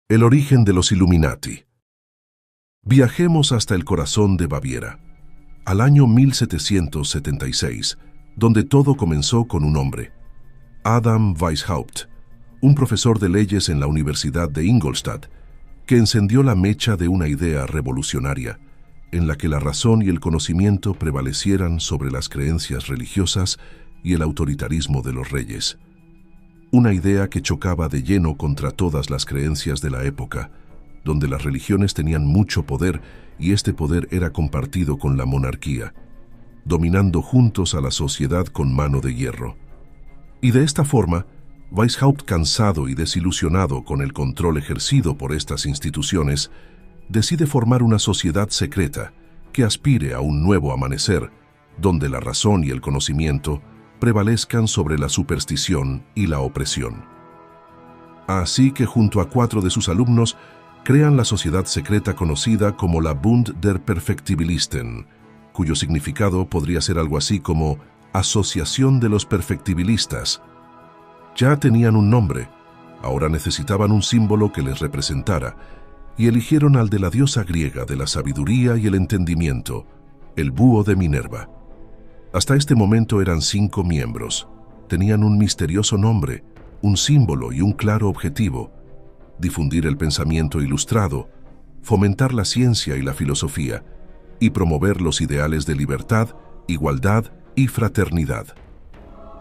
El origen de los Illuminati. Viajemos hasta el corazón de Baviera, al año 1776, donde todo comenzó con un hombre, Adam Weishaupt, un profesor de leyes en la Universidad de Ingolstadt, que encendió la mecha de una idea revolucionaria, en la que la razón y el conocimiento prevalecieran sobre las creencias religiosas y el autoritarismo de los reyes. Una idea que chocaba de lleno contra todas las creencias de la época, donde las religiones tenían mucho poder y este poder era compartido con la monarquía, dominando juntos a la sociedad con mano de hierro. Y de esta forma, Weishaupt, cansado y desilusionado con el control ejercido por estas instituciones, decide formar una sociedad secreta que aspire a un nuevo amanecer, donde la razón y el conocimiento prevalezcan sobre la superstición y la opresión. Así que junto a 4 de sus alumnos crean la sociedad secreta conocida como la Bund der Perfektibilisten, cuyo significado podría ser algo así como Asociación de los Perfectibilistas. Ya tenían un nombre, ahora necesitaban un símbolo que les representara, y eligieron al de la diosa griega de la sabiduría y el entendimiento, el búho de Minerva. Hasta este momento eran 5 miembros. Tenían un misterioso nombre, un símbolo y un claro objetivo: difundir el pensamiento ilustrado, fomentar la ciencia y la filosofía, y promover los ideales de libertad, igualdad y fraternidad.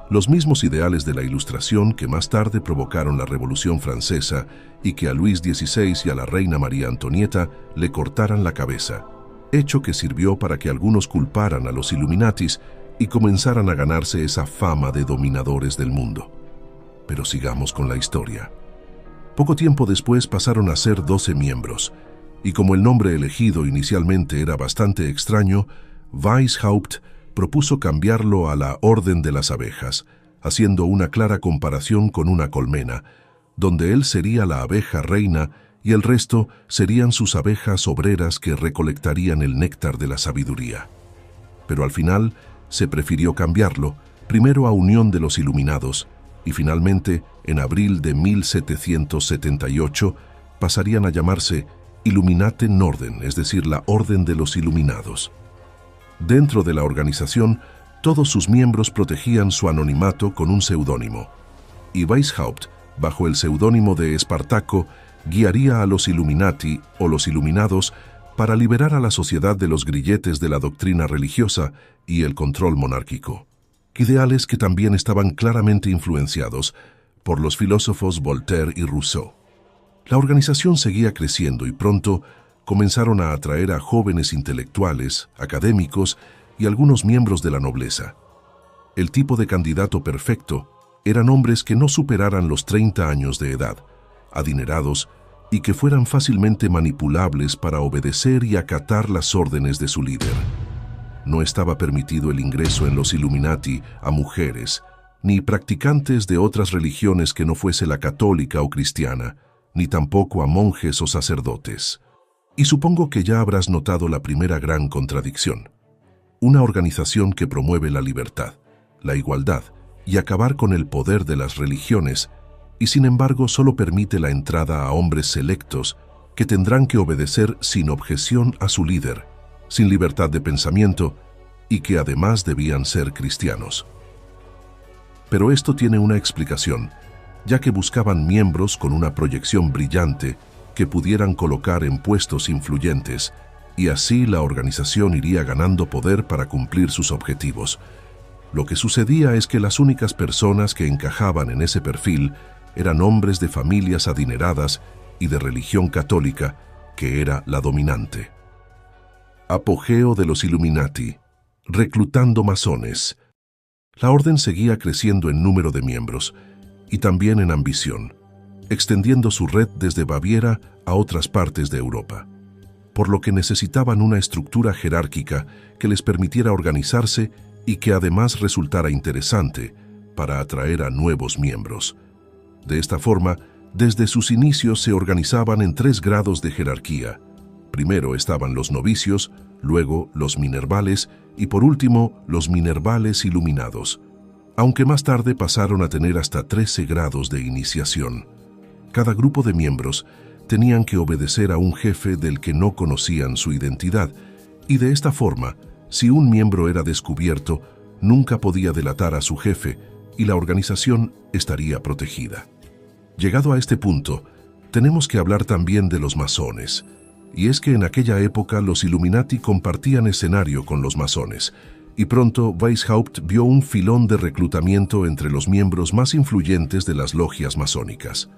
Los mismos ideales de la Ilustración que más tarde provocaron la Revolución Francesa y que a Luis XVI y a la reina María Antonieta le cortaran la cabeza, hecho que sirvió para que algunos culparan a los Illuminatis y comenzaran a ganarse esa fama de dominadores del mundo. Pero sigamos con la historia. Poco tiempo después pasaron a ser 12 miembros, y como el nombre elegido inicialmente era bastante extraño, Weishaupt propuso cambiarlo a la Orden de las Abejas, haciendo una clara comparación con una colmena, donde él sería la abeja reina y el resto serían sus abejas obreras que recolectarían el néctar de la sabiduría. Pero al final se prefirió cambiarlo, primero a Unión de los Iluminados, y finalmente, en abril de 1778, pasarían a llamarse Illuminaten Norden, es decir, la Orden de los Iluminados. Dentro de la organización, todos sus miembros protegían su anonimato con un seudónimo, y Weishaupt, bajo el seudónimo de Espartaco, guiaría a los Illuminati o los Iluminados para liberar a la sociedad de los grilletes de la doctrina religiosa y el control monárquico, ideales que también estaban claramente influenciados por los filósofos Voltaire y Rousseau. La organización seguía creciendo y pronto comenzaron a atraer a jóvenes intelectuales, académicos y algunos miembros de la nobleza. El tipo de candidato perfecto eran hombres que no superaran los 30 años de edad, adinerados y que fueran fácilmente manipulables para obedecer y acatar las órdenes de su líder. No estaba permitido el ingreso en los Illuminati a mujeres, ni practicantes de otras religiones que no fuese la católica o cristiana, ni tampoco a monjes o sacerdotes. Y supongo que ya habrás notado la primera gran contradicción. Una organización que promueve la libertad, la igualdad y acabar con el poder de las religiones, y sin embargo solo permite la entrada a hombres selectos que tendrán que obedecer sin objeción a su líder, sin libertad de pensamiento y que además debían ser cristianos. Pero esto tiene una explicación, ya que buscaban miembros con una proyección brillante que pudieran colocar en puestos influyentes, y así la organización iría ganando poder para cumplir sus objetivos. Lo que sucedía es que las únicas personas que encajaban en ese perfil eran hombres de familias adineradas y de religión católica, que era la dominante. Apogeo de los Illuminati, reclutando masones. La orden seguía creciendo en número de miembros y también en ambición, extendiendo su red desde Baviera a otras partes de Europa, por lo que necesitaban una estructura jerárquica que les permitiera organizarse y que además resultara interesante para atraer a nuevos miembros. De esta forma, desde sus inicios se organizaban en 3 grados de jerarquía. Primero estaban los novicios, luego los minervales y por último los minervales iluminados, aunque más tarde pasaron a tener hasta 13 grados de iniciación. Cada grupo de miembros tenían que obedecer a un jefe del que no conocían su identidad, y de esta forma, si un miembro era descubierto, nunca podía delatar a su jefe y la organización estaría protegida. Llegado a este punto, tenemos que hablar también de los masones, y es que en aquella época los Illuminati compartían escenario con los masones, y pronto Weishaupt vio un filón de reclutamiento entre los miembros más influyentes de las logias masónicas.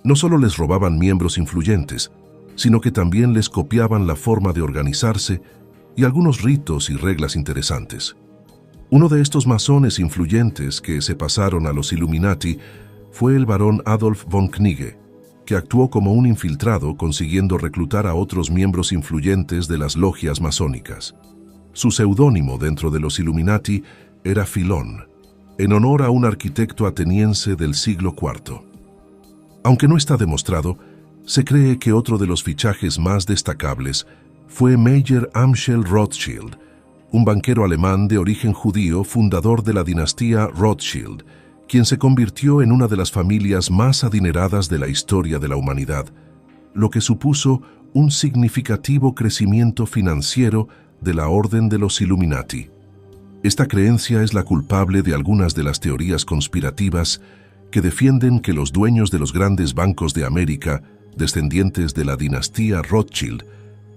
No solo les robaban miembros influyentes, sino que también les copiaban la forma de organizarse y algunos ritos y reglas interesantes. Uno de estos masones influyentes que se pasaron a los Illuminati fue el barón Adolf von Knigge, que actuó como un infiltrado consiguiendo reclutar a otros miembros influyentes de las logias masónicas. Su seudónimo dentro de los Illuminati era Filón, en honor a un arquitecto ateniense del siglo IV. Aunque no está demostrado, se cree que otro de los fichajes más destacables fue Mayer Amschel Rothschild, un banquero alemán de origen judío fundador de la dinastía Rothschild, quien se convirtió en una de las familias más adineradas de la historia de la humanidad, lo que supuso un significativo crecimiento financiero de la Orden de los Illuminati. Esta creencia es la culpable de algunas de las teorías conspirativas que defienden que los dueños de los grandes bancos de América, descendientes de la dinastía Rothschild,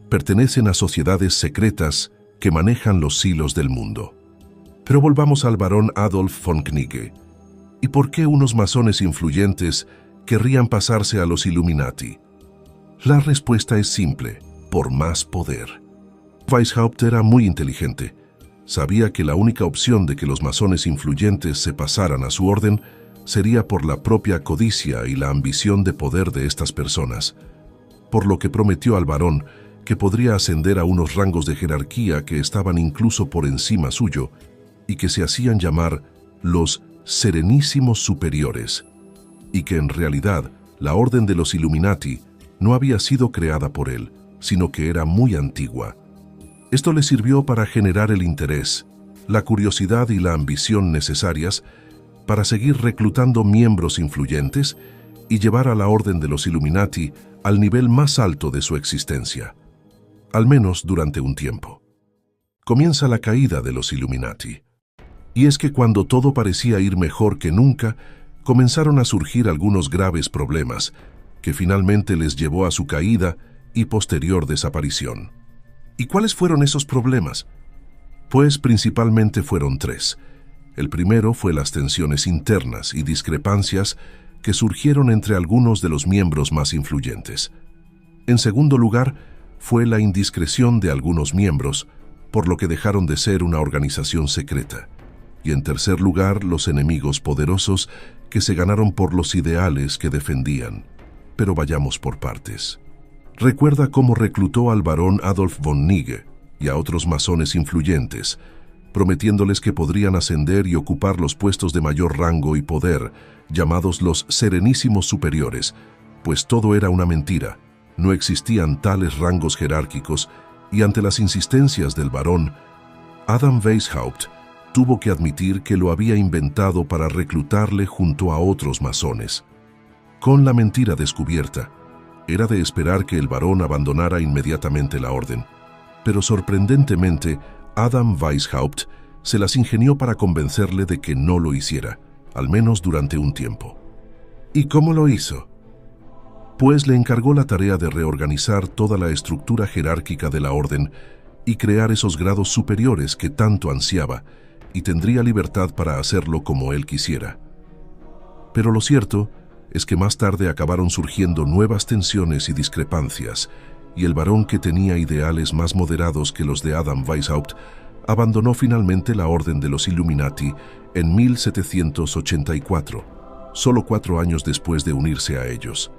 pertenecen a sociedades secretas que manejan los hilos del mundo. Pero volvamos al barón Adolf von Knigge. ¿Y por qué unos masones influyentes querrían pasarse a los Illuminati? La respuesta es simple: por más poder. Weishaupt era muy inteligente. Sabía que la única opción de que los masones influyentes se pasaran a su orden sería por la propia codicia y la ambición de poder de estas personas, por lo que prometió al barón que podría ascender a unos rangos de jerarquía que estaban incluso por encima suyo y que se hacían llamar los Serenísimos Superiores, y que en realidad la Orden de los Illuminati no había sido creada por él, sino que era muy antigua. Esto le sirvió para generar el interés, la curiosidad y la ambición necesarias para seguir reclutando miembros influyentes y llevar a la Orden de los Illuminati al nivel más alto de su existencia, al menos durante un tiempo. Comienza la caída de los Illuminati. Y es que cuando todo parecía ir mejor que nunca, comenzaron a surgir algunos graves problemas, que finalmente les llevó a su caída y posterior desaparición. ¿Y cuáles fueron esos problemas? Pues principalmente fueron tres. El primero fue las tensiones internas y discrepancias que surgieron entre algunos de los miembros más influyentes. En segundo lugar, fue la indiscreción de algunos miembros, por lo que dejaron de ser una organización secreta. Y en tercer lugar, los enemigos poderosos que se ganaron por los ideales que defendían. Pero vayamos por partes. Recuerda cómo reclutó al barón Adolf von Knigge y a otros masones influyentes, prometiéndoles que podrían ascender y ocupar los puestos de mayor rango y poder, llamados los Serenísimos Superiores, pues todo era una mentira, no existían tales rangos jerárquicos, y ante las insistencias del barón, Adam Weishaupt tuvo que admitir que lo había inventado para reclutarle junto a otros masones. Con la mentira descubierta, era de esperar que el barón abandonara inmediatamente la orden, pero sorprendentemente, Adam Weishaupt se las ingenió para convencerle de que no lo hiciera, al menos durante un tiempo. ¿Y cómo lo hizo? Pues le encargó la tarea de reorganizar toda la estructura jerárquica de la orden y crear esos grados superiores que tanto ansiaba, y tendría libertad para hacerlo como él quisiera. Pero lo cierto es que más tarde acabaron surgiendo nuevas tensiones y discrepancias, y el barón, que tenía ideales más moderados que los de Adam Weishaupt, abandonó finalmente la Orden de los Illuminati en 1784, solo 4 años después de unirse a ellos.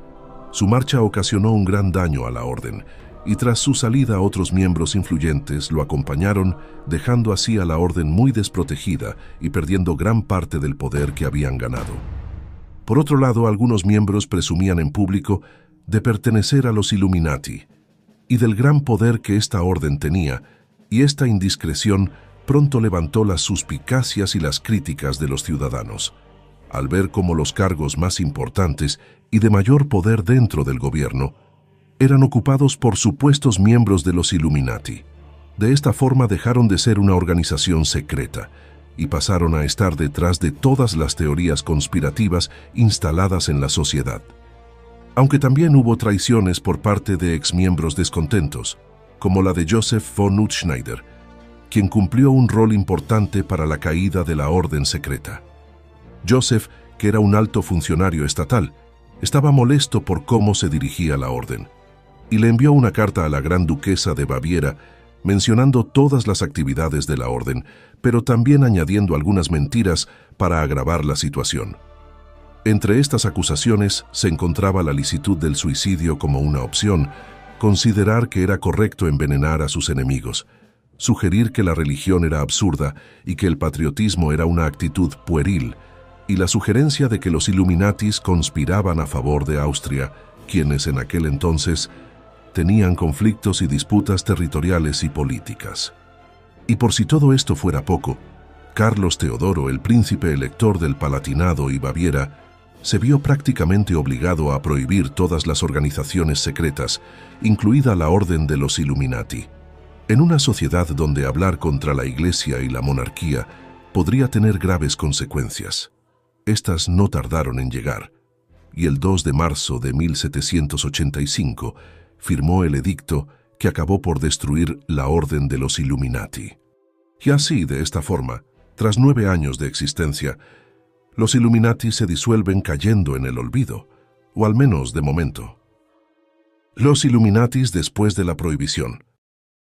Su marcha ocasionó un gran daño a la Orden, y tras su salida otros miembros influyentes lo acompañaron, dejando así a la Orden muy desprotegida y perdiendo gran parte del poder que habían ganado. Por otro lado, algunos miembros presumían en público de pertenecer a los Illuminati y del gran poder que esta orden tenía, y esta indiscreción pronto levantó las suspicacias y las críticas de los ciudadanos, al ver cómo los cargos más importantes y de mayor poder dentro del gobierno eran ocupados por supuestos miembros de los Illuminati. De esta forma dejaron de ser una organización secreta y pasaron a estar detrás de todas las teorías conspirativas instaladas en la sociedad. Aunque también hubo traiciones por parte de exmiembros descontentos, como la de Joseph von Utzschneider, quien cumplió un rol importante para la caída de la orden secreta. Joseph, que era un alto funcionario estatal, estaba molesto por cómo se dirigía la orden, y le envió una carta a la Gran Duquesa de Baviera mencionando todas las actividades de la orden, pero también añadiendo algunas mentiras para agravar la situación. Entre estas acusaciones se encontraba la licitud del suicidio como una opción, considerar que era correcto envenenar a sus enemigos, sugerir que la religión era absurda y que el patriotismo era una actitud pueril, y la sugerencia de que los Illuminatis conspiraban a favor de Austria, quienes en aquel entonces tenían conflictos y disputas territoriales y políticas. Y por si todo esto fuera poco, Carlos Teodoro, el príncipe elector del Palatinado y Baviera, se vio prácticamente obligado a prohibir todas las organizaciones secretas, incluida la Orden de los Illuminati. En una sociedad donde hablar contra la Iglesia y la monarquía podría tener graves consecuencias. Estas no tardaron en llegar, y el 2 de marzo de 1785 firmó el edicto que acabó por destruir la Orden de los Illuminati. Y así, de esta forma, tras 9 años de existencia, los Illuminati se disuelven cayendo en el olvido, o al menos de momento. Los Illuminatis después de la prohibición.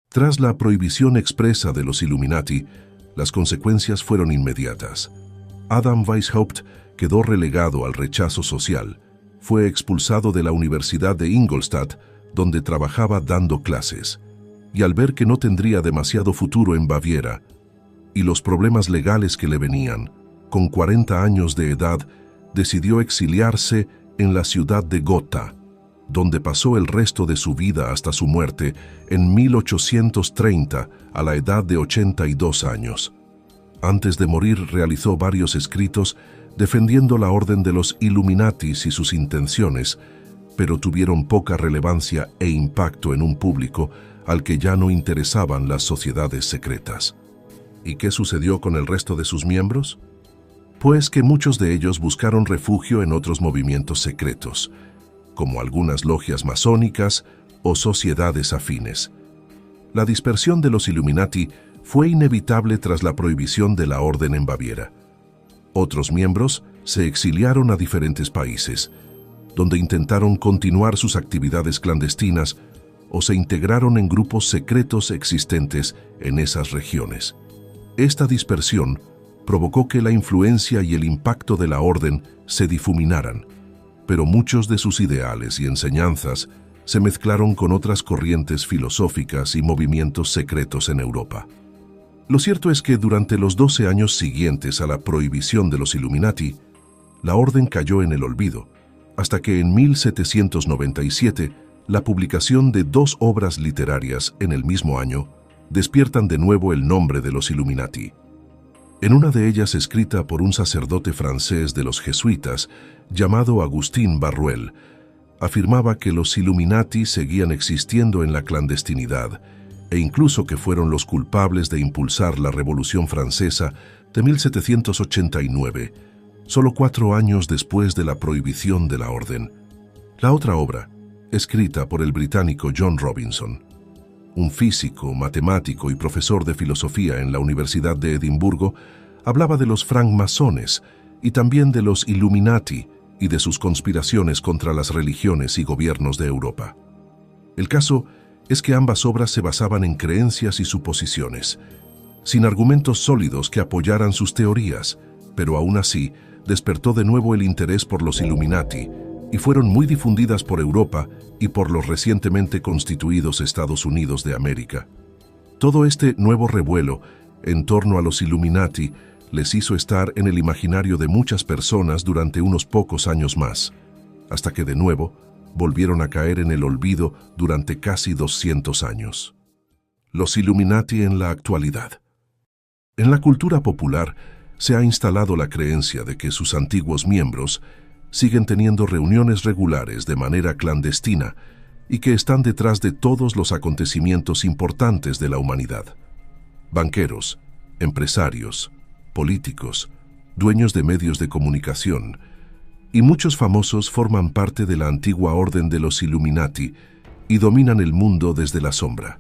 Tras la prohibición expresa de los Illuminati, las consecuencias fueron inmediatas. Adam Weishaupt quedó relegado al rechazo social, fue expulsado de la Universidad de Ingolstadt, donde trabajaba dando clases, y al ver que no tendría demasiado futuro en Baviera, y los problemas legales que le venían, con 40 años de edad, decidió exiliarse en la ciudad de Gotha, donde pasó el resto de su vida hasta su muerte en 1830 a la edad de 82 años. Antes de morir realizó varios escritos defendiendo la orden de los Illuminatis y sus intenciones, pero tuvieron poca relevancia e impacto en un público al que ya no interesaban las sociedades secretas. ¿Y qué sucedió con el resto de sus miembros? Pues que muchos de ellos buscaron refugio en otros movimientos secretos, como algunas logias masónicas o sociedades afines. La dispersión de los Illuminati fue inevitable tras la prohibición de la orden en Baviera. Otros miembros se exiliaron a diferentes países, donde intentaron continuar sus actividades clandestinas o se integraron en grupos secretos existentes en esas regiones. Esta dispersión provocó que la influencia y el impacto de la orden se difuminaran, pero muchos de sus ideales y enseñanzas se mezclaron con otras corrientes filosóficas y movimientos secretos en Europa. Lo cierto es que durante los 12 años siguientes a la prohibición de los Illuminati, la orden cayó en el olvido, hasta que en 1797 la publicación de 2 obras literarias en el mismo año despiertan de nuevo el nombre de los Illuminati. En una de ellas, escrita por un sacerdote francés de los jesuitas llamado Agustín Barruel, afirmaba que los Illuminati seguían existiendo en la clandestinidad e incluso que fueron los culpables de impulsar la Revolución Francesa de 1789, solo 4 años después de la prohibición de la orden. La otra obra, escrita por el británico John Robinson, un físico, matemático y profesor de filosofía en la Universidad de Edimburgo, hablaba de los francmasones y también de los Illuminati y de sus conspiraciones contra las religiones y gobiernos de Europa. El caso es que ambas obras se basaban en creencias y suposiciones, sin argumentos sólidos que apoyaran sus teorías, pero aún así despertó de nuevo el interés por los Illuminati y fueron muy difundidas por Europa y por los recientemente constituidos Estados Unidos de América. Todo este nuevo revuelo en torno a los Illuminati les hizo estar en el imaginario de muchas personas durante unos pocos años más, hasta que de nuevo volvieron a caer en el olvido durante casi 200 años. Los Illuminati en la actualidad. En la cultura popular se ha instalado la creencia de que sus antiguos miembros siguen teniendo reuniones regulares de manera clandestina y que están detrás de todos los acontecimientos importantes de la humanidad. Banqueros, empresarios, políticos, dueños de medios de comunicación y muchos famosos forman parte de la antigua orden de los Illuminati y dominan el mundo desde la sombra.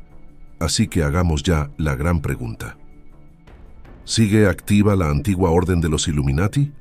Así que hagamos ya la gran pregunta. ¿Sigue activa la antigua orden de los Illuminati?